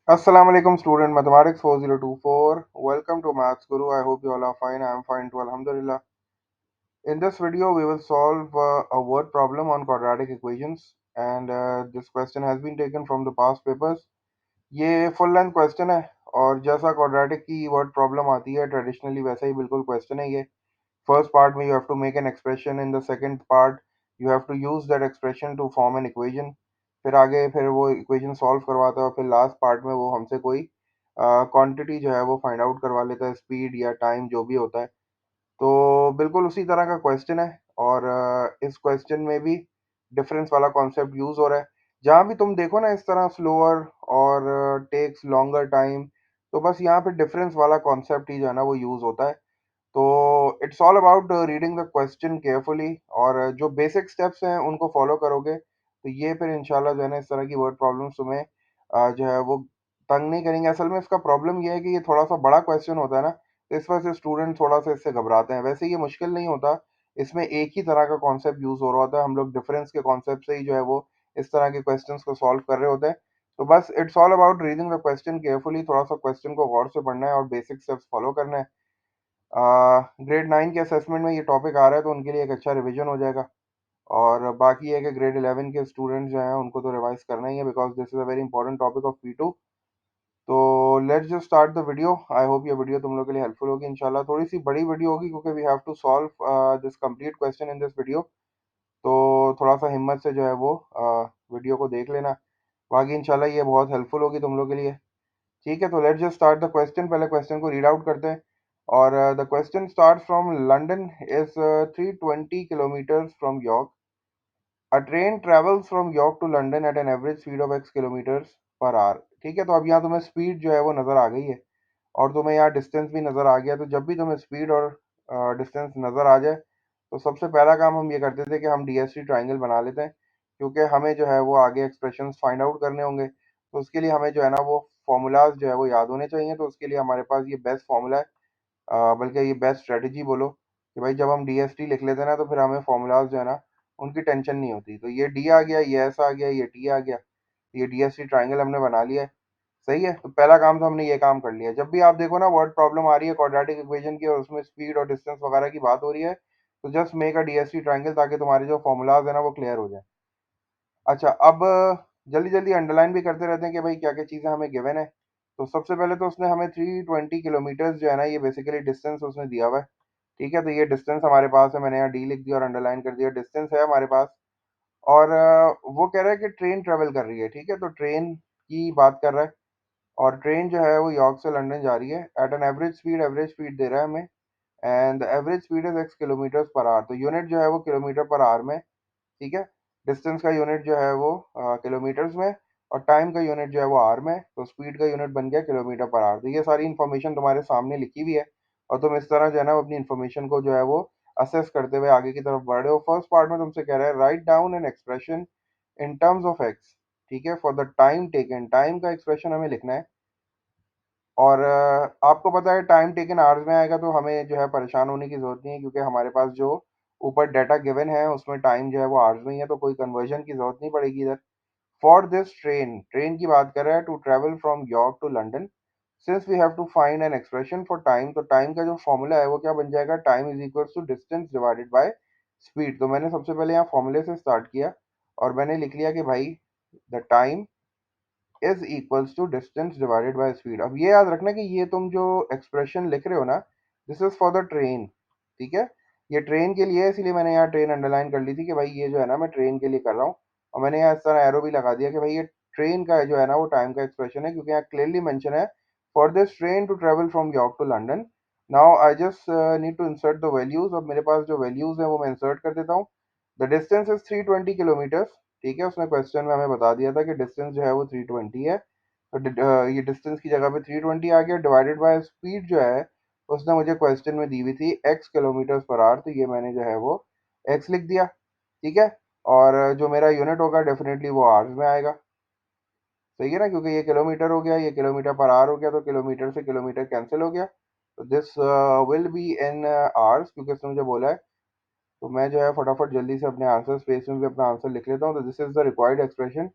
Assalamu alaikum student mathematics 4024. Welcome to Maths Guru. I hope you all are fine. I am fine too. Alhamdulillah. In this video, we will solve a word problem on quadratic equations, and this question has been taken from the past papers. ये full length question है और जैसा quadratic की word problem आती है traditionally वैसा ही बिल्कुल question है ये. First part में you have to make an expression. In the second part you have to use that expression to form an equation. फिर वो equation solve करवाता है और फिर last part में वो हमसे कोई quantity जो है वो find out करवा लेता है, speed या time जो भी होता है. तो बिल्कुल उसी तरह का क्वेश्चन है और इस क्वेश्चन में भी डिफरेंस वाला कॉन्सेप्ट यूज हो रहा है. जहां भी तुम देखो ना इस तरह स्लोअर और टेक्स लॉन्गर टाइम, तो बस यहाँ पे डिफरेंस वाला कॉन्सेप्ट ही जो है ना वो यूज होता है. तो it's all about reading the question carefully और जो बेसिक स्टेप्स हैं उनको फॉलो करोगे तो ये फिर इंशाल्लाह जो है ना इस तरह की वर्ड प्रॉब्लम्स तुम्हें जो है वो तंग नहीं करेंगे. असल में इसका प्रॉब्लम ये है कि ये थोड़ा सा बड़ा क्वेश्चन होता है ना, तो इस वजह से स्टूडेंट थोड़ा सा इससे घबराते हैं. वैसे ये मुश्किल नहीं होता, इसमें एक ही तरह का कॉन्सेप्ट यूज हो रहा होता है. हम लोग डिफरेंस के कॉन्सेप्ट से ही जो है वो इस तरह के क्वेश्चंस को सॉल्व कर रहे होते हैं. तो बस it's all about reading the question carefully. थोड़ा सा क्वेश्चन को गौर से पढ़ना है और बेसिक स्टेप्स फॉलो करना है. ग्रेड 9 के असेसमेंट में ये टॉपिक आ रहा है तो उनके लिए एक अच्छा रिवीजन हो जाएगा. और बाकी है कि ग्रेड 11 के स्टूडेंट्स जो हैं उनको तो रिवाइज करना ही है because this is a very important topic of P2. तो let's just start the video. I hope ये वीडियो तुम लोग के लिए हेल्पफुल होगी इंशाल्लाह. थोड़ी सी बड़ी वीडियो होगी क्योंकि we have to solve this complete question in this video. तो थोड़ा सा हिम्मत से जो है वो वीडियो को देख लेना. बाकी इंशाल्लाह ये बहुत हेल्पफुल होगी तुम लोग के लिए. ठीक है, तो let's just start the question. पहले क्वेश्चन को रीड आउट करते हैं. और the question start from London is 320 kilometre from York. A train travels from York to London at an average speed of x kilometres per hour. ठीक है, तो अब यहाँ तुम्हें स्पीड जो है वो नज़र आ गई है और तुम्हें यहाँ डिस्टेंस भी नज़र आ गया. तो जब भी तुम्हें स्पीड और डिस्टेंस नज़र आ जाए तो सबसे पहला काम हम ये करते थे कि हम DST ट्राइंगल बना लेते हैं क्योंकि हमें जो है वो आगे एक्सप्रेशंस फाइंड आउट करने होंगे. तो उसके लिए हमें जो है ना वो फॉर्मूलाज जो है वो याद होने चाहिए. तो उसके लिए हमारे पास ये बेस्ट फॉर्मूला है, बल्कि ये बेस्ट स्ट्रेटजी बोलो कि भाई जब हम DST लिख लेते हैं ना तो फिर हमें फॉर्मूलाज जो है ना उनकी टेंशन नहीं होती. तो ये डी आ गया, ये एस आ गया, ये टी आ गया, ये DST ट्राइंगल हमने बना लिया है. सही है, तो पहला काम तो हमने ये काम कर लिया. जब भी आप देखो ना वर्ड प्रॉब्लम आ रही है क्वाड्रेटिक इक्वेशन की और उसमें स्पीड और डिस्टेंस वगैरह की बात हो रही है, तो just make a DST triangle ताकि तुम्हारे जो फॉर्मूलाज है ना वो क्लियर हो जाए. अच्छा, अब जल्दी जल्दी अंडरलाइन भी करते रहते हैं कि भाई क्या क्या चीज़ें हमें गिवन है. तो सबसे पहले तो उसने हमें 320 किलोमीटर्स जो है ना ये बेसिकली डिस्टेंस उसने दिया हुआ है. ठीक है, तो ये डिस्टेंस हमारे पास है. मैंने यहाँ डी लिख दिया और अंडरलाइन कर दिया. डिस्टेंस है हमारे पास. और वो कह रहा है कि ट्रेन ट्रेवल कर रही है. ठीक है, तो ट्रेन की बात कर रहा है और ट्रेन जो है वो यॉर्क से लंदन जा रही है एट एन एवरेज स्पीड दे रहा है हमें. And the average speed is x kilometre per our. तो यूनिट जो है वो किलोमीटर पर आवर में. ठीक है, डिस्टेंस का यूनिट जो है वो किलोमीटर्स में और टाइम का यूनिट जो है वो आवर में. तो स्पीड का यूनिट बन गया किलोमीटर पर आवर. तो ये सारी इन्फॉर्मेशन तुम्हारे सामने लिखी हुई है और तुम इस तरह जो है ना अपनी इन्फॉर्मेशन को जो है वो असेस करते हुए आगे की तरफ बढ़ रहे हो. फर्स्ट पार्ट में तुमसे कह रहा है write down an expression in terms of x. ठीक है, for the time taken. Time का एक्सप्रेशन हमें लिखना है और आपको पता है टाइम टेकन आवर्स में आएगा तो हमें जो है परेशान होने की ज़रूरत नहीं है क्योंकि हमारे पास जो ऊपर डाटा गिवन है उसमें टाइम जो है वो आवर्स में ही है, तो कोई कन्वर्जन की ज़रूरत नहीं पड़ेगी इधर. फॉर दिस ट्रेन, ट्रेन की बात कर रहा है to travel from York to London. Since we have to find an expression for time, तो टाइम का जो फॉर्मूला है वो क्या बन जाएगा, time is equal to distance divided by speed. तो मैंने सबसे पहले यहाँ फॉर्मूले से स्टार्ट किया और मैंने लिख लिया कि भाई the time is equals to distance divided by speed. अब ये याद रखना कि ये तुम जो एक्सप्रेशन लिख रहे हो ना this is for the train. ठीक है, ये ट्रेन के लिए है इसीलिए मैंने यहाँ ट्रेन अंडरलाइन कर ली थी कि भाई ये जो है ना मैं ट्रेन के लिए कर रहा हूँ. और मैंने यहाँ इस तरह एरो भी लगा दिया कि भाई ये ट्रेन का जो है ना वो टाइम का एक्सप्रेशन है क्योंकि यहाँ क्लियरली मेंशन है for this train to travel from York to London. Now I just need to insert the values. अब मेरे पास जो वैल्यूज है वो मैं इंसर्ट कर देता हूँ. The distance is 320 kilometre. ठीक है, उसने क्वेश्चन में हमें बता दिया था कि डिस्टेंस जो है वो 320 है. तो ये डिस्टेंस की जगह पे 320 आ गया डिवाइडेड बाय स्पीड जो है उसने मुझे क्वेश्चन में दी हुई थी x किलोमीटर पर आवर. तो ये मैंने जो है वो x लिख दिया. ठीक है, और जो मेरा यूनिट होगा डेफिनेटली वो आवर्स में आएगा. सही है ना, क्योंकि ये किलोमीटर हो गया, ये किलोमीटर पर आवर हो गया, तो किलोमीटर से किलोमीटर कैंसिल हो गया. तो this will be in hours क्योंकि उसने मुझे बोला है. तो मैं जो है फटाफट जल्दी से अपने आंसर स्पेस में भी अपना आंसर लिख लेता हूँ. तो this is the required expression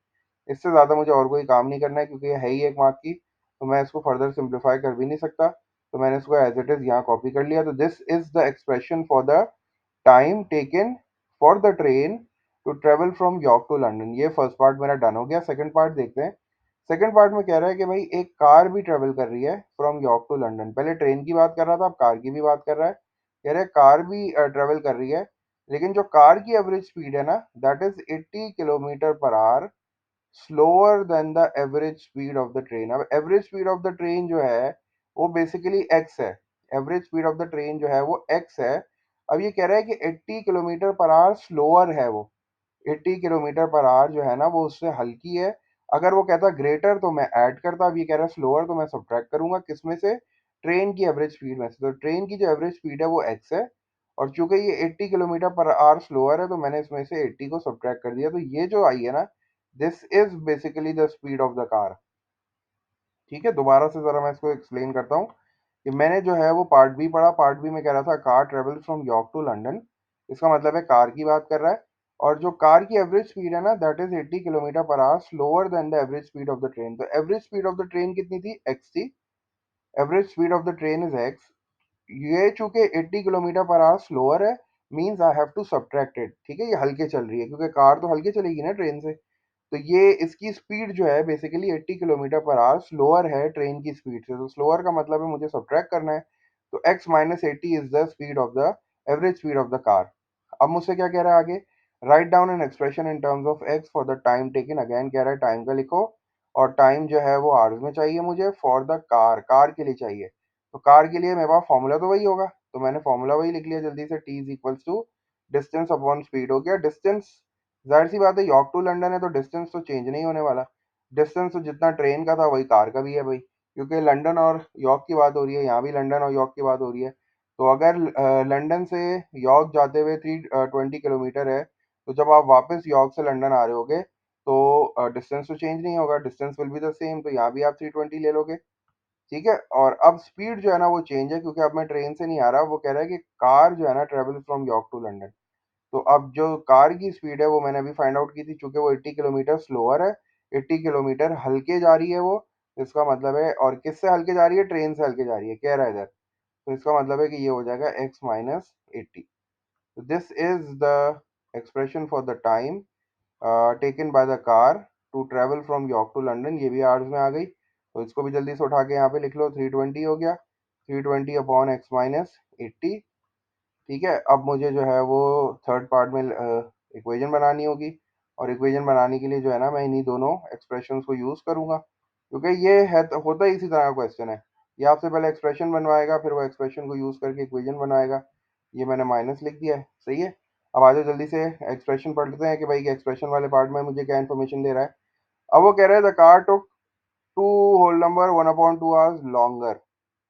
इससे ज़्यादा मुझे और कोई काम नहीं करना है क्योंकि ये है ही 1 मार्क की, तो मैं इसको फर्दर सिम्प्लीफाई कर भी नहीं सकता। तो मैंने इसको एज़ इट इज़ यहाँ कॉपी कर लिया। तो this is the expression for the time taken for the train to travel from York to London. ये फर्स्ट पार्ट मेरा डन हो गया। सेकंड पार्ट देखते हैं। सेकंड पार्ट में कह रहा है कि भाई एक कार भी ट्रेवल कर रही है फ्रॉम यॉर्क टू लंदन। पहले ट्रेन की बात कर रहा था, अब कार की भी बात कर रहा है। कह रहा है कार भी ट्रेवल कर रही है, लेकिन जो कार की एवरेज स्पीड है ना, that is 80 kilometre per hour slower than the average speed of the train. अब average speed of the train जो है वो बेसिकली एक्स है। Average speed of the train जो है वो एक्स है। अब ये कह रहा है कि 80 किलोमीटर पर आवर स्लोअर है वो। 80 किलोमीटर पर आवर जो है ना वो उससे हल्की है। अगर वो कहता ग्रेटर तो मैं ऐड करता, अब ये कह रहा है स्लोअर तो मैं सब्ट्रैक्ट करूंगा किस में से, ट्रेन की एवरेज स्पीड में से। तो ट्रेन की जो एवरेज स्पीड है वो एक्स है, और चूंकि ये 80 किलोमीटर पर आवर स्लोअर है तो मैंने इसमें से 80 को सब्ट्रैक्ट कर दिया। तो ये जो आई है ना, this is basically the speed of the car. ठीक है, दोबारा से जरा मैं इसको एक्सप्लेन करता हूँ कि मैंने जो है वो पार्ट बी पढ़ा। पार्ट बी में कह रहा था car travels from York to London. इसका मतलब है कार की बात कर रहा है, और जो कार की एवरेज स्पीड है ना that is 80 kilometre per hour slower than the average speed of the train. तो average speed of the train कितनी थी? एक्स थी। Average speed of the train is X. ये चूंकि 80 किलोमीटर पर आवर स्लोअर है, means I have to subtract it. ठीक है, ये हल्के चल रही है क्योंकि कार तो हल्के चलेगी ना ट्रेन से। तो ये इसकी स्पीड जो है basically 80 kilometre per hour slower है ट्रेन की स्पीड से। तो स्लोअर का मतलब है मुझे सब्ट्रैक्ट करना है। तो x minus 80 is the speed of the average speed of the car. अब मुझसे क्या कह रहा है आगे? Write down an expression in terms of x for the time taken. Again कह रहा है टाइम का लिखो, और टाइम जो है वो आवर्स में चाहिए मुझे। फॉर द कार, कार के लिए चाहिए। तो कार के लिए मेरे पास फॉर्मूला तो वही होगा, तो मैंने फॉर्मूला वही लिख लिया जल्दी से। t is equals to distance upon speed. हो गया डिस्टेंस। जाहिर सी बात है यॉर्क टू लंदन है तो डिस्टेंस तो चेंज नहीं होने वाला। डिस्टेंस तो जितना ट्रेन का था वही कार का भी है भाई, क्योंकि लंदन और यॉर्क की बात हो रही है, यहाँ भी लंदन और यॉर्क की बात हो रही है। तो अगर लंदन से यॉर्क जाते हुए 320 किलोमीटर है, तो जब आप वापस यॉर्क से लंदन आ रहे होगे तो डिस्टेंस तो चेंज नहीं होगा, distance will be the same. तो यहाँ भी आप 320 ले लोगे। ठीक है, और अब स्पीड जो है ना वो चेंज है, क्योंकि अब मैं ट्रेन से नहीं आ रहा। वो कह रहा है कि कार जो है ना travel from York to London. तो अब जो कार की स्पीड है वो मैंने अभी फाइंड आउट की थी, चूंकि वो 80 किलोमीटर स्लोअर है, 80 किलोमीटर हल्के जा रही है वो। इसका मतलब है, और किससे हल्के जा रही है? ट्रेन से हल्के जा रही है कह रहा है इधर। तो इसका मतलब है कि ये हो जाएगा x माइनस 80। तो this is the expression for the time taken by the car to travel from York to London. ये भी आवर्स में आ गई, तो इसको भी जल्दी से उठा के यहाँ पे लिख लो। 320 हो गया, 320 अपॉन x माइनस 80। ठीक है, अब मुझे जो है वो थर्ड पार्ट में इक्वेशन बनानी होगी, और इक्वेशन बनाने के लिए जो है ना मैं इन्हीं दोनों एक्सप्रेशंस को यूज़ करूंगा, क्योंकि ये है तो होता ही इसी तरह का क्वेश्चन है। ये आपसे पहले एक्सप्रेशन बनवाएगा, फिर वो एक्सप्रेशन को यूज़ करके इक्वेशन बनाएगा। ये मैंने माइनस लिख दिया है, सही है। अब आ जाओ जल्दी से एक्सप्रेशन पढ़ लेते हैं कि भाई एक्सप्रेशन वाले पार्ट में मुझे क्या इन्फॉर्मेशन दे रहा है। अब वो कह रहा है the car took two whole number 1/2 hours longer.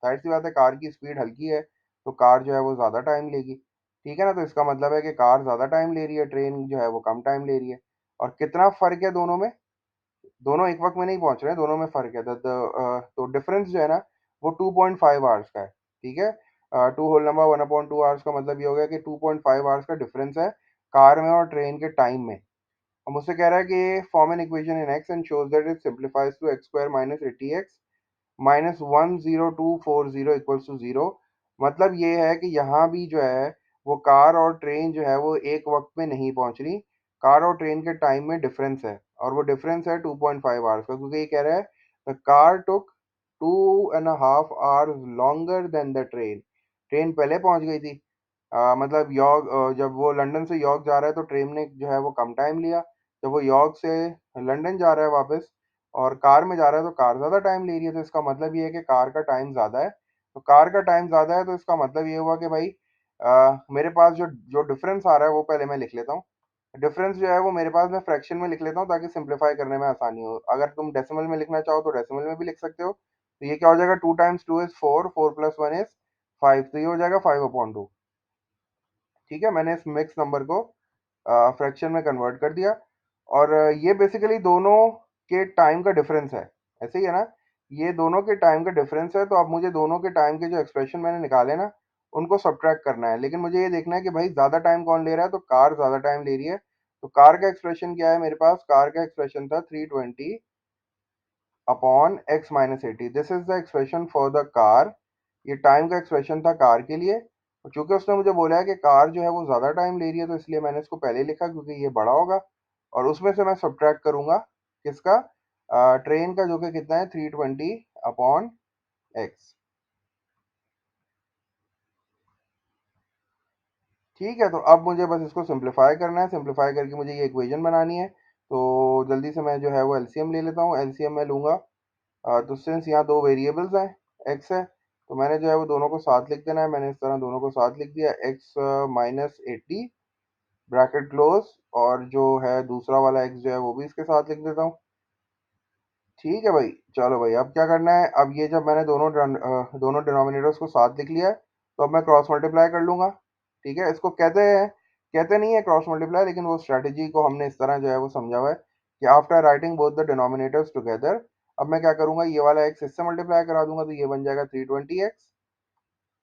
जाहिर सी बात है कार की स्पीड हल्की है, तो कार जो है वो ज़्यादा टाइम लेगी। ठीक है ना, तो इसका मतलब है कि कार ज़्यादा टाइम ले रही है, ट्रेन जो है वो कम टाइम ले रही है। और कितना फ़र्क है दोनों में? दोनों एक वक्त में नहीं पहुंच रहे हैं, दोनों में फ़र्क है। तो डिफरेंस जो है ना वो 2.5 आवर्स का है। ठीक है, टू होल नंबर 1/2 आवर्स का मतलब ये हो गया कि 2.5 आवर्स का डिफरेंस है कार में और ट्रेन के टाइम में। अब मुझसे कह रहा है कि form an equation in x and shows that it simplifies to x square minus 80x minus 10240 equals to zero. मतलब ये है कि यहाँ भी जो है वो कार और ट्रेन जो है वो एक वक्त में नहीं पहुंच रही। कार और ट्रेन के टाइम में डिफरेंस है, और वो डिफरेंस है 2.5 आवर्स का, क्योंकि ये कह रहा है the car took 2.5 hours longer than the train. Train पहले पहुंच गई थी। मतलब यॉर्क, जब वो लंदन से यॉर्क जा रहा है तो ट्रेन ने जो है वो कम टाइम लिया। जब वो यॉर्क से लंदन जा रहा है वापस और कार में जा रहा है तो कार ज़्यादा टाइम ले रही है। तो इसका मतलब ये है कि कार का टाइम ज़्यादा है। तो कार का टाइम ज़्यादा है तो इसका मतलब ये हुआ कि भाई मेरे पास जो जो डिफरेंस आ रहा है वो पहले मैं लिख लेता हूँ। डिफरेंस जो है वो मेरे पास मैं फ्रैक्शन में लिख लेता हूँ ताकि सिंप्लीफाई करने में आसानी हो। अगर तुम डेसिमल में लिखना चाहो तो डेसिमल में भी लिख सकते हो। तो ये क्या हो जाएगा? 2 टाइम्स 2 इज 4, 4 प्लस 1 इज 5। तो ये हो जाएगा 5/2। ठीक है, मैंने इस मिक्स नंबर को फ्रैक्शन में कन्वर्ट कर दिया। और ये बेसिकली दोनों के टाइम का डिफरेंस है, ऐसे ही है ना। ये दोनों के टाइम का डिफरेंस है, तो अब मुझे दोनों के टाइम के जो एक्सप्रेशन मैंने निकाले ना उनको सब्ट्रैक्ट करना है। लेकिन मुझे ये देखना है कि भाई ज़्यादा टाइम कौन ले रहा है, तो कार ज़्यादा टाइम ले रही है। तो कार का एक्सप्रेशन क्या है मेरे पास? कार का एक्सप्रेशन था 320 upon x minus 80। This is the expression for the car. ये टाइम का एक्सप्रेशन था कार के लिए। और चूंकि उसने मुझे बोला है कि कार जो है वो ज़्यादा टाइम ले रही है, तो इसलिए मैंने इसको पहले लिखा क्योंकि ये बड़ा होगा। और उसमें से मैं सब्ट्रैक्ट करूंगा किसका? ट्रेन का, जो कि कितना है 320 अपॉन एक्स। ठीक है, तो अब मुझे बस इसको सिंप्लीफाई करना है। सिंप्लीफाई करके मुझे ये इक्वेशन बनानी है। तो जल्दी से मैं जो है वो एलसीएम ले लेता हूँ। एलसीएम मैं लूंगा। तो सिंस यहाँ दो वेरिएबल्स हैं, एक्स है, तो मैंने जो है वो दोनों को साथ लिख देना है। मैंने इस तरह दोनों को साथ लिख दिया, एक्स माइनस 80 ब्रैकेट क्लोज, और जो है दूसरा वाला एक्स जो है वो भी इसके साथ लिख देता हूँ। ठीक है भाई, चलो भाई, अब क्या करना है? अब ये जब मैंने दोनों डिनोमिनेटर्स को साथ लिख लिया है, तो अब मैं क्रॉस मल्टीप्लाई कर लूंगा। ठीक है, इसको कहते नहीं है क्रॉस मल्टीप्लाई, लेकिन वो स्ट्रेटेजी को हमने इस तरह जो है वो समझा हुआ है कि after writing both the denominators together, अब मैं क्या करूंगा, ये वाला एक्स इससे मल्टीप्लाई करा दूंगा, तो ये बन जाएगा 320x।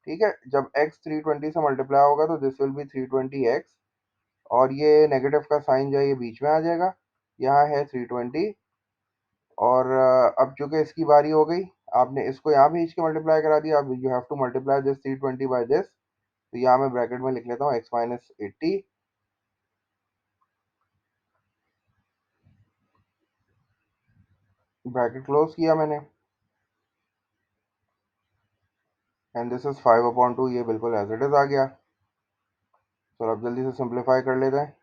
ठीक है, जब x 320 से मल्टीप्लाई होगा तो दिस विल बी 320x। और ये नेगेटिव का साइन जो है ये बीच में आ जाएगा, यहाँ है 320। और अब चूंकि इसकी बारी हो गई, आपने इसको यहाँ भी के मल्टीप्लाई करा दिया, अब you have to multiply this 320 by this. तो यहाँ मैं ब्रैकेट में लिख लेता हूँ x माइनस 80, ब्रैकेट क्लोज किया मैंने, एंड दिस इज 5/2। ये बिल्कुल एज इट इज आ गया। तो अब जल्दी से सिंप्लीफाई कर लेते हैं।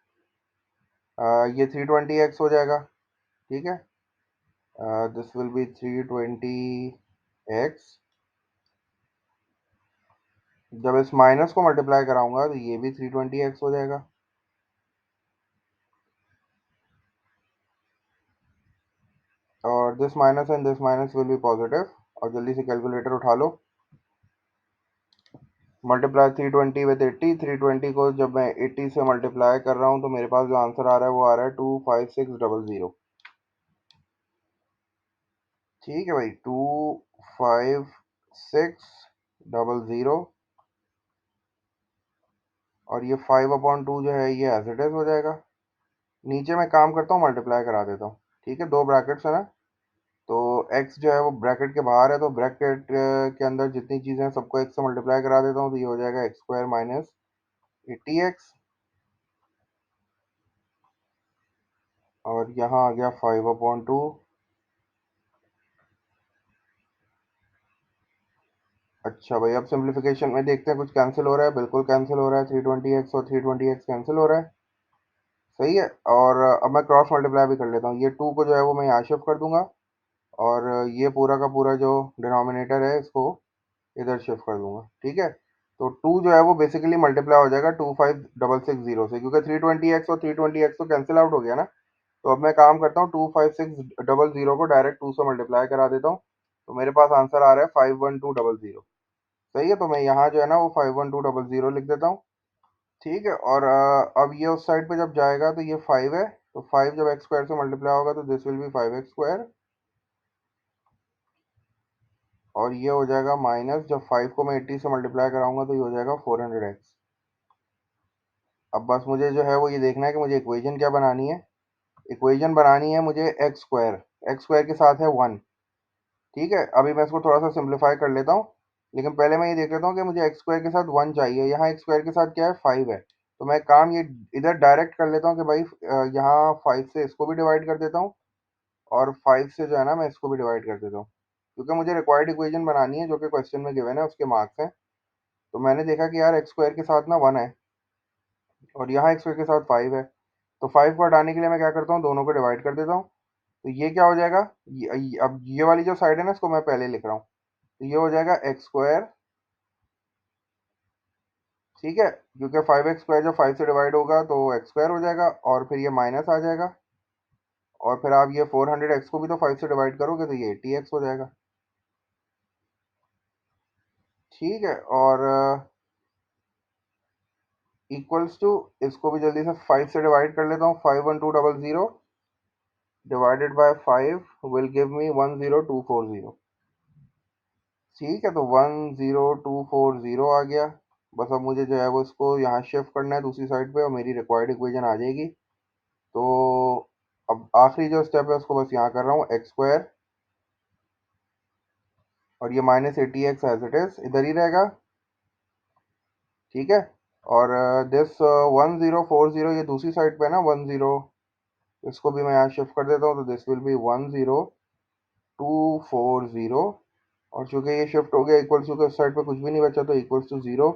ये 320x हो जाएगा। ठीक है, दिस विल बी 320x। जब इस माइनस को मल्टीप्लाई कराऊंगा तो ये भी 320x हो जाएगा। और this minus and this minus will be positive. और जल्दी से कैलकुलेटर उठा लो। Multiply 320 with 80। 320 को जब मैं 80 से मल्टीप्लाई कर रहा हूँ तो मेरे पास जो आंसर आ रहा है वो आ रहा है 25600। ठीक है भाई, 25600। और ये 5/2 जो है ये एज इट इज हो जाएगा। नीचे मैं काम करता हूँ, मल्टीप्लाई करा देता हूँ। ठीक है, दो ब्रैकेट्स है ना, तो x जो है वो ब्रैकेट के बाहर है, तो ब्रैकेट के अंदर जितनी चीज़ें हैं सबको x से मल्टीप्लाई करा देता हूँ, तो ये हो जाएगा एक्स स्क्वायर माइनस 80x। और यहाँ आ गया 5/2। अच्छा भाई, अब सिंप्लीफिकेशन में देखते हैं कुछ कैंसिल हो रहा है। बिल्कुल कैंसिल हो रहा है, 320x और 320x कैंसिल हो रहा है। सही है। और अब मैं क्रॉस मल्टीप्लाई भी कर लेता हूँ। ये टू को जो है वो मैं यहाँ शिफ्ट कर दूंगा, और ये पूरा का पूरा जो डिनोमिनेटर है इसको इधर शिफ्ट कर दूंगा। ठीक है, तो टू जो है वो बेसिकली मल्टीप्लाई हो जाएगा 25660 से, क्योंकि 320x और 320x तो कैंसिल आउट हो गया ना। तो अब मैं काम करता हूँ, 25600 को डायरेक्ट टू से मल्टीप्लाई करा देता हूँ। तो मेरे पास आंसर आ रहा है 51200। सही है, तो मैं यहाँ जो है ना वो 51200 लिख देता हूँ। ठीक है, और अब ये उस साइड पे जब जाएगा तो ये 5 है, तो 5 जब एक्स स्क्वायर से मल्टीप्लाई होगा तो this will B 5x square. और ये हो जाएगा माइनस, जब 5 को मैं 80 से मल्टीप्लाई कराऊंगा तो ये हो जाएगा 400x। अब बस मुझे जो है वो ये देखना है कि मुझे इक्वेशन क्या बनानी है। इक्वेशन बनानी है मुझे एक्स स्क्वायर। एक्स स्क्वायर के साथ है 1। ठीक है, अभी मैं इसको थोड़ा सा सिंप्लीफाई कर लेता हूँ, लेकिन पहले मैं ये देख लेता हूँ कि मुझे एक्स स्क्वायर के साथ 1 चाहिए। यहाँ एक्स स्क्वायर के साथ क्या है, 5 है, तो मैं काम ये इधर डायरेक्ट कर लेता हूँ कि भाई यहाँ 5 से इसको भी डिवाइड कर देता हूँ, और 5 से जो है ना मैं इसको भी डिवाइड कर देता हूँ, क्योंकि मुझे रिक्वायर्ड इक्वेशन बनानी है जो कि क्वेश्चन में गिवन है, उसके मार्क्स हैं। तो मैंने देखा कि यार एक्स स्क्वायर के साथ ना 1 है, और यहाँ एक्स स्क्वायर के साथ 5 है, तो 5 को हटाने के लिए मैं क्या करता हूँ, दोनों को डिवाइड कर देता हूँ। तो ये क्या हो जाएगा, अब ये वाली जो साइड है ना इसको मैं पहले लिख रहा हूँ, तो ये हो जाएगा एक्स स्क्वायर। ठीक है, क्योंकि 5x स्क्वायर जब 5 से डिवाइड होगा तो एक्स स्क्वायर हो जाएगा, और फिर ये माइनस आ जाएगा, और फिर आप ये 400x को भी तो 5 से डिवाइड करोगे तो ये 80x हो जाएगा। ठीक है, और इक्वल्स टू, इसको भी जल्दी से 5 से डिवाइड कर लेता हूँ। 51200 divided by 5 will give me 10240। ठीक है, तो 10240 आ गया। बस अब मुझे जो है वो इसको यहाँ शिफ्ट करना है दूसरी साइड पे, और मेरी रिक्वायर्ड इक्वेशन आ जाएगी। तो अब आखिरी जो स्टेप है उसको बस यहाँ कर रहा हूँ, एक्स स्क्वायर, और ये -80x एज इट इज इधर ही रहेगा। ठीक है। और दिस 1040 ये दूसरी साइड पे है ना 10, इसको भी मैं यहाँ शिफ्ट कर देता हूँ, तो दिस विल बी 10240। और चूंकि ये शिफ्ट हो गया इक्वल्स टू के उस साइड पे कुछ भी नहीं बचा, तो equals to 0।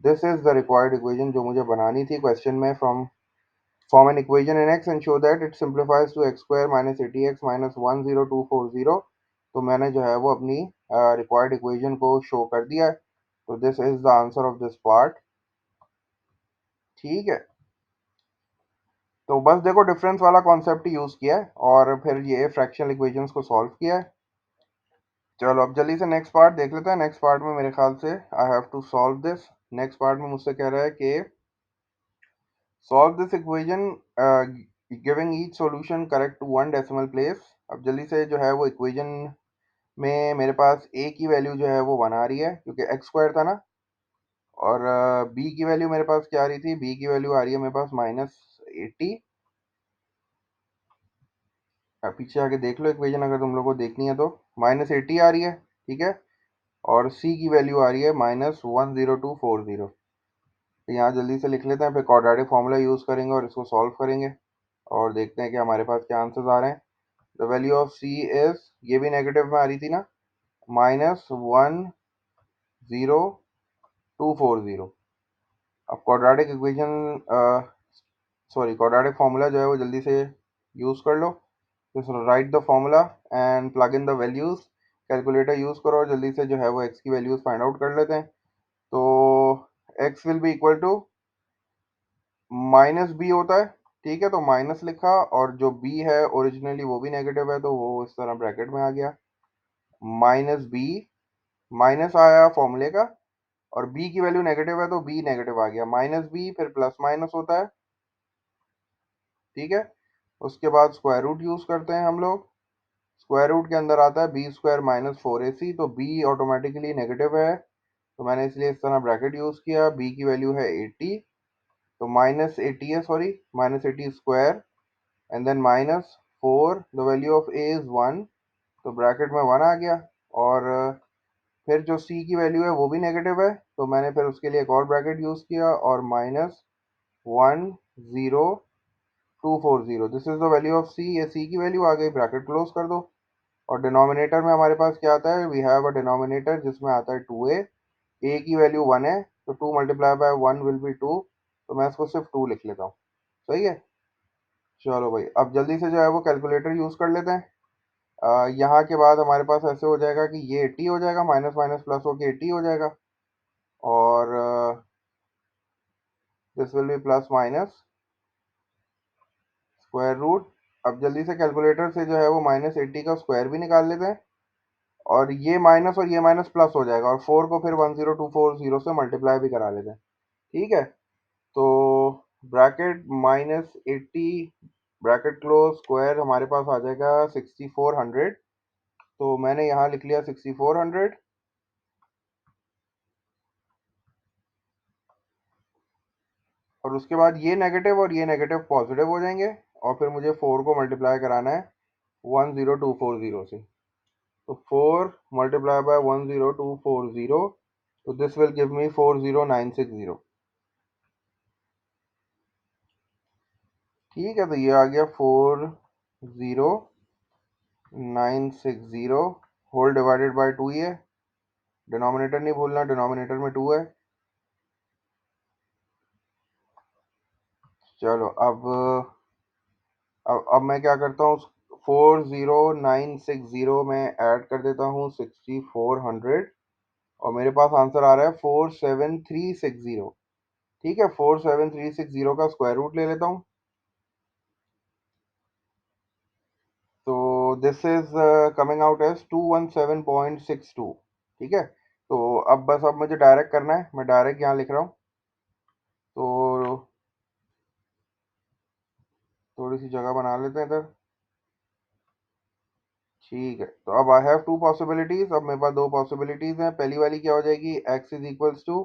This is the required equation जो मुझे बनानी थी क्वेश्चन में। From form an equation in x and show that it simplifies to x square -80x -10240। तो मैंने जो है वो अपनी रिक्वायर्ड इक्वेशन को शो कर दिया है। तो this is the answer of this part. ठीक है। तो बस देखो डिफरेंस वाला कॉन्सेप्ट यूज किया है और फिर ये फ्रैक्शनल इक्वेशंस को सॉल्व किया है। चलो अब जल्दी से नेक्स्ट पार्ट देख लेते हैं। नेक्स्ट पार्ट में मेरे ख्याल से I have to solve this. Next part में मुझसे कह रहा है कि solve this equation giving each solution correct to one decimal place. अब जल्दी से जो है वो इक्वेशन में मेरे पास a की वैल्यू जो है वो 1 आ रही है क्योंकि एक्स स्क्वायर था ना, और b की वैल्यू मेरे पास क्या आ रही थी, b की वैल्यू आ रही है मेरे पास -80। पीछे आके देख लो इक्वेशन अगर तुम लोग को देखनी है तो -80 आ रही है। ठीक है। और c की वैल्यू आ रही है -10240। तो यहाँ जल्दी से लिख लेते हैं, फिर क्वाड्रेटिक फॉर्मूला यूज करेंगे और इसको सॉल्व करेंगे और देखते हैं कि हमारे पास क्या आंसर्स आ रहे हैं। The value of c is, ये भी नेगेटिव में आ रही थी ना, -10240। अब quadratic equation sorry quadratic formula जो है वो जल्दी से यूज कर लो। just write the formula and plug in the values। Calculator use करो और जल्दी से जो है वो x की वैल्यूज फाइंड आउट कर लेते हैं। तो x will be equal to -b होता है। ठीक है। तो माइनस लिखा और जो b है ओरिजिनली वो भी नेगेटिव है, तो वो इस तरह ब्रैकेट में आ गया, -b, माइनस आया फॉर्मूले का, और b की वैल्यू नेगेटिव है तो b नेगेटिव आ गया, -b फिर प्लस माइनस होता है। ठीक है। उसके बाद स्क्वायर रूट यूज करते हैं हम लोग। स्क्वायर रूट के अंदर आता है बी स्क्वायर -4ac, तो b ऑटोमेटिकली नेगेटिव है, तो मैंने इसलिए इस तरह ब्रैकेट यूज किया। b की वैल्यू है 80, तो -80 है, sorry -80 square, and then -4, the value of a is 1, तो ब्रैकेट में 1 आ गया। और फिर जो c की वैल्यू है वो भी नेगेटिव है, तो मैंने फिर उसके लिए एक और ब्रैकेट यूज किया और -10240, this is the value of c। ये c की वैल्यू आ गई, ब्रैकेट क्लोज कर दो। और डिनोमिनेटर में हमारे पास क्या आता है, वी हैव अ डिनोमिनेटर जिसमें आता है 2a, a की वैल्यू 1 है, तो 2 मल्टीप्लाई बाय 1 विल बी 2, तो मैं इसको सिर्फ 2 लिख लेता हूँ। सही है। चलो भाई अब जल्दी से जो है वो कैलकुलेटर यूज कर लेते हैं। यहाँ के बाद हमारे पास ऐसे हो जाएगा कि ये 80 हो जाएगा, माइनस माइनस प्लस होके 80 हो जाएगा, और this will be plus minus square root. अब जल्दी से कैलकुलेटर से जो है वो -80 का स्क्वायर भी निकाल लेते हैं, और ये माइनस और ये माइनस प्लस हो जाएगा, और 4 को फिर 10240 से मल्टीप्लाई भी करा लेते हैं। ठीक है। तो ब्रैकेट -80, ब्रैकेट क्लोज, स्क्वायर हमारे पास आ जाएगा 6400, तो मैंने यहाँ लिख लिया 6400। और उसके बाद ये नेगेटिव और ये नेगेटिव पॉजिटिव हो जाएंगे, और फिर मुझे 4 को मल्टीप्लाई कराना है 10240 से, तो 4 मल्टीप्लाई बाय 10240, तो दिस विल गिव मी 40960। ठीक है। तो ये आ गया 40960, होल डिवाइडेड बाय 2 ही है, डिनोमिनेटर नहीं भूलना, डिनोमिनेटर में 2 है। चलो अब मैं क्या करता हूँ, 40960 में ऐड कर देता हूँ 6400, और मेरे पास आंसर आ रहा है 47360। ठीक है। 47360 का स्क्वायर रूट ले लेता हूँ, तो this is coming out as 217.62। ठीक है। तो अब मुझे डायरेक्ट करना है, मैं डायरेक्ट यहाँ लिख रहा हूँ, तो थोड़ी सी जगह बना लेते हैं इधर। ठीक है। तो अब आई हैव टू पॉसिबिलिटीज, अब मेरे पास दो पॉसिबिलिटीज हैं। पहली वाली क्या हो जाएगी, x इज इक्वल्स टू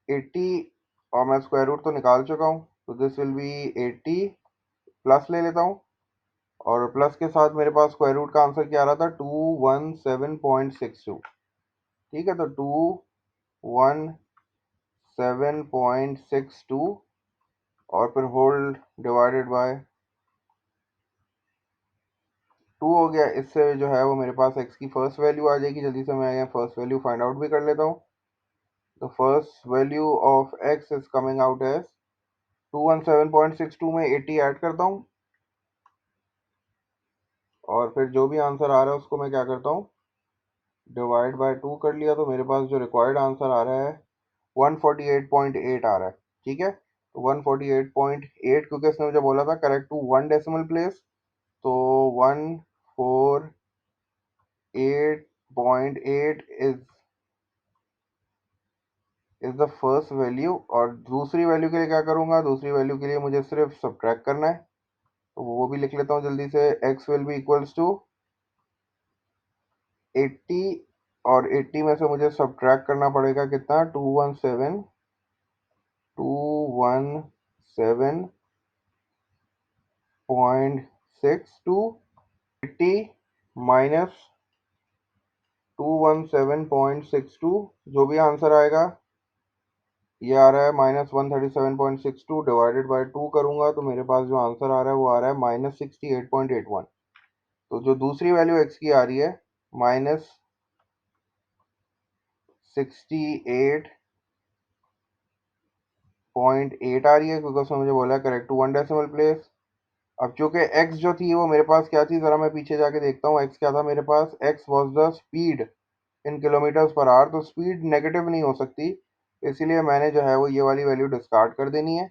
80, और मैं स्क्वायर रूट तो निकाल चुका हूँ, तो दिस विल बी 80 प्लस ले लेता हूँ, और प्लस के साथ मेरे पास स्क्वायर रूट का आंसर क्या आ रहा था, 217.62। ठीक है, तो 217.62 और फिर होल्ड डिवाइडेड बाय 2 हो गया। इससे जो है वो मेरे पास x की फर्स्ट वैल्यू आ जाएगी। जल्दी से मैं यहाँ फर्स्ट वैल्यू फाइंड आउट भी कर लेता हूँ। तो first value of x is coming out as 217.62 में 80 ऐड करता हूँ, और फिर जो भी आंसर आ रहा है उसको मैं क्या करता हूँ, डिवाइड बाय 2 कर लिया। तो मेरे पास जो रिक्वायर्ड आंसर आ रहा है 148.8 आ रहा है। ठीक है, तो 148.8, क्योंकि इसने मुझे बोला था correct to one decimal place, तो 148.8 इज द फर्स्ट वैल्यू। और दूसरी वैल्यू के लिए क्या करूंगा, दूसरी वैल्यू के लिए मुझे सिर्फ सब्ट्रैक्ट करना है, तो वो भी लिख लेता हूँ जल्दी से। x will be equals to 80, और 80 में से मुझे सब्ट्रैक्ट करना पड़ेगा कितना, 217.62। 80 माइनस 217.62, जो भी आंसर आएगा, ये आ रहा है -137.62, डिवाइडेड बाय 2 करूंगा तो मेरे पास जो आंसर आ रहा है वो आ रहा है -68.81। तो जो दूसरी वैल्यू x की आ रही है -68.8 आ रही है, क्योंकि उसने मुझे बोला है correct to one decimal place. अब चूंकि x जो थी वो मेरे पास क्या थी, जरा मैं पीछे जाके देखता हूँ x क्या था मेरे पास। x was the speed in kilometres per our, तो स्पीड नेगेटिव नहीं हो सकती, इसीलिए मैंने जो है वो ये वाली वैल्यू डिस्कार्ड कर देनी है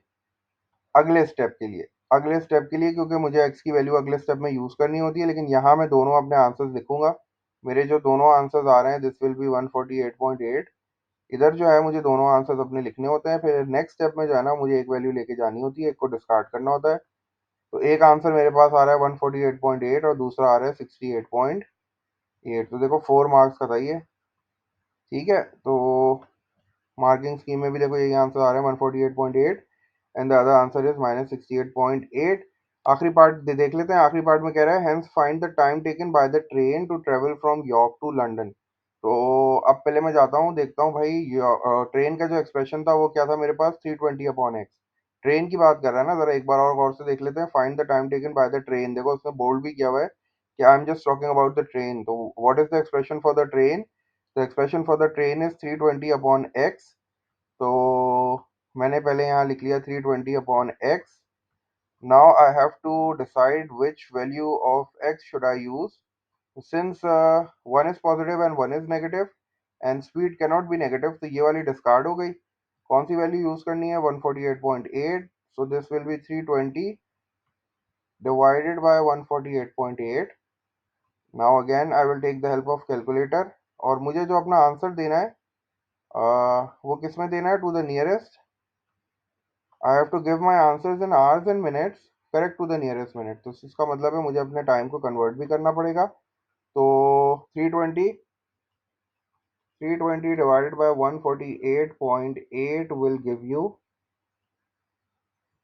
अगले स्टेप के लिए। अगले स्टेप के लिए, क्योंकि मुझे x की वैल्यू अगले स्टेप में यूज करनी होती है, लेकिन यहाँ मैं दोनों अपने आंसर्स लिखूंगा। मेरे जो दोनों आंसर्स आ रहे हैं, दिस विल बी 148.8। इधर जो है मुझे दोनों आंसर्स अपने लिखने होते हैं, फिर नेक्स्ट स्टेप में जो है ना मुझे एक वैल्यू लेके जानी होती है, एक को डिस्कार्ड करना होता है। तो एक आंसर मेरे पास आ रहा है 148.8 और दूसरा आ रहा है 68.8। तो देखो 4 मार्क्स का था ये। ठीक है, तो मार्किंग स्कीम में भी देखो यही आंसर आ रहा है 148.8, and the other answer is -68.8। आखिरी पार्ट देख लेते हैं। आखिरी पार्ट में कह रहा है hence find the time taken by the train to travel from York to London. तो अब पहले मैं जाता हूँ, देखता हूँ भाई ट्रेन का जो एक्सप्रेशन था वो क्या था मेरे पास, 320/x। ट्रेन की बात कर रहा है ना, जरा एक बार और गौर से देख लेते हैं। Find the time taken by the train, देखो उसने बोल्ड भी किया हुआ है कि I am just talking about the train. तो what is the expression for the train, the expression for the train is 320/x। तो मैंने पहले यहाँ लिख लिया 320/x। Now I have to decide which value of x should I use. Since one is positive and one is negative and speed cannot be negative, तो ये वाली discard हो गई। कौन सी वैल्यू यूज करनी है, 148.8। So this will be 320 divided by 148.8। Now again I will take the help of calculator, और मुझे जो अपना आंसर देना है वो किस में देना है, to the nearest. I have to give my answers in hours and minutes correct to the nearest minute। तो इसका मतलब है मुझे अपने टाइम को कन्वर्ट भी करना पड़ेगा। तो 320 divided by 148.8 will give you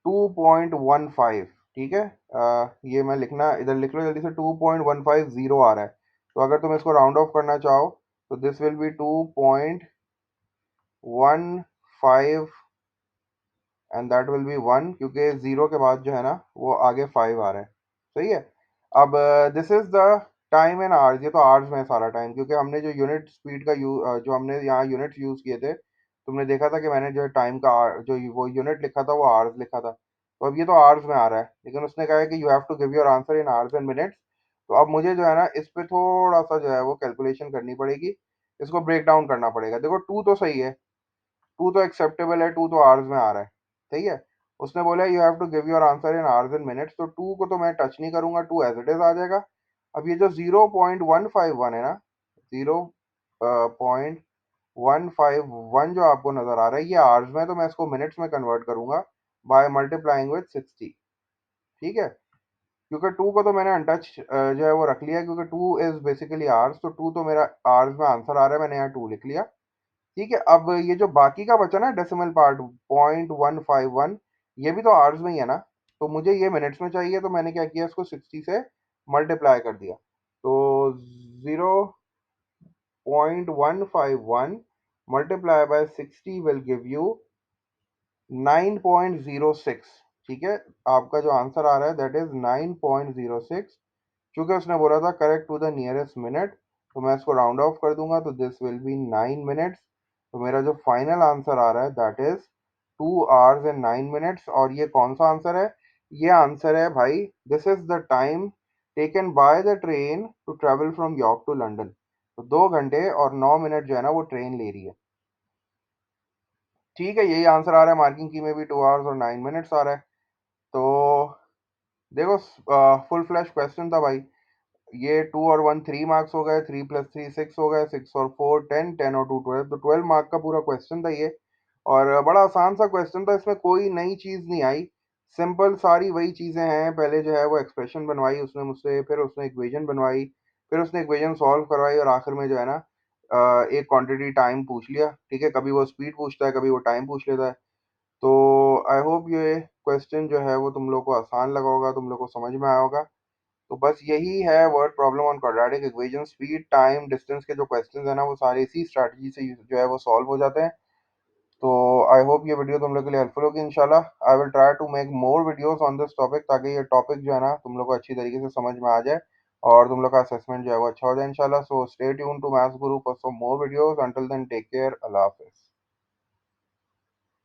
2.15। ठीक है, ये मैं लिखना, इधर लिख लो जल्दी से। 2.150 आ रहा है, तो अगर तुम इसको राउंड ऑफ करना चाहो तो this will B 2.15 and that will be 1, क्योंकि जीरो के बाद जो है ना वो आगे 5 आ रहा है। सही है। अब this is the time in hours, ये तो आवर्स में है सारा टाइम, क्योंकि हमने जो यूनिट स्पीड का जो हमने यहाँ यूनिट्स यूज किए थे, तुमने देखा था कि मैंने जो टाइम का जो वो यूनिट लिखा था वो आवर्स लिखा था। तो अब ये तो आवर्स में आ रहा है, लेकिन उसने कहा है कि you have to give your answer in hours and minutes. तो अब मुझे जो है ना इस पे थोड़ा सा जो है वो कैलकुलेशन करनी पड़ेगी, इसको ब्रेक डाउन करना पड़ेगा। देखो टू तो सही है, टू तो एक्सेप्टेबल है, टू तो आवर्स में आ रहा है। सही है। उसने बोला you have to give your answer in hours and minutes, तो टू को तो मैं टच नहीं करूंगा, टू एज इट इज आ जाएगा। अब ये जो 0.151 है ना, 0.151 जो आपको नजर आ रहा है ये आवर्स में, तो मैं इसको मिनट्स में कन्वर्ट करूंगा बाय मल्टीप्लाइंग विद 60। ठीक है, क्योंकि टू को तो मैंने अनटच जो है वो रख लिया, क्योंकि टू इज बेसिकली आवर्स, तो टू तो मेरा आवर्स में आंसर आ रहा है, मैंने यहाँ टू लिख लिया। ठीक है, अब ये जो बाकी का बचा ना डेसिमल पार्ट 0.151, ये भी तो आवर्स में ही है ना। तो मुझे ये मिनट्स में चाहिए, तो मैंने क्या किया, इसको 60 से मल्टीप्लाई कर दिया। तो 0.151 multiply by 60 will give you 9.06। ठीक है, आपका जो आंसर आ रहा है दैट इज 9.06। क्योंकि उसने बोला था correct to the nearest minute, तो मैं इसको राउंड ऑफ कर दूंगा, तो दिस विल बी 9 मिनट्स। तो मेरा जो फाइनल आंसर आ रहा है that is 2 hours and 9 minutes। और ये कौन सा आंसर है? ये आंसर है भाई, this is the time taken by the train to travel from York to London. तो 2 घंटे और 9 मिनट जो है ना वो ट्रेन ले रही है। ठीक है, यही आंसर आ रहा है, मार्किंग की में भी 2 hours और 9 minutes आ रहा है। तो देखो, फुल फ्लैश क्वेश्चन था भाई। ये 2 और 1 3 मार्क्स हो गए, 3 + 3 6 हो गए, 6 और 4 10, 10 और 2 12, तो 12 मार्क का पूरा क्वेश्चन था ये। और बड़ा आसान सा क्वेश्चन था, इसमें कोई नई चीज नहीं आई। सिंपल सारी वही चीजें हैं, पहले जो है वो एक्सप्रेशन बनवाई उसने मुझसे, फिर उसने इक्वेशन बनवाई, फिर उसने इक्वेशन सॉल्व करवाई, और आखिर में जो है ना एक क्वांटिटी टाइम पूछ लिया। ठीक है, कभी वो स्पीड पूछता है, कभी वो टाइम पूछ लेता है। तो आई होप ये क्वेश्चन जो है वो तुम लोग को आसान लगा होगा, तुम लोग को समझ में आया होगा। तो बस यही है word problem on quadratic equation. Speed, time, distance के जो क्वेश्चंस है ना वो सारे इसी स्ट्रैटेजी से जो है वो सॉल्व हो जाते हैं। तो आई होप ये वीडियो तुम लोग के लिए हेल्पफुल होगी। इंशाल्लाह I will try to make more videos on this topic, ताकि ये टॉपिक जो है ना तुम लोग को अच्छी तरीके से समझ में आ जाए और तुम लोग का असेसमेंट जो है वो अच्छा हो जाए इंशाल्लाह। So stay tune to Maths Guru for some more videos. Until then take care, अल्लाह हाफिज।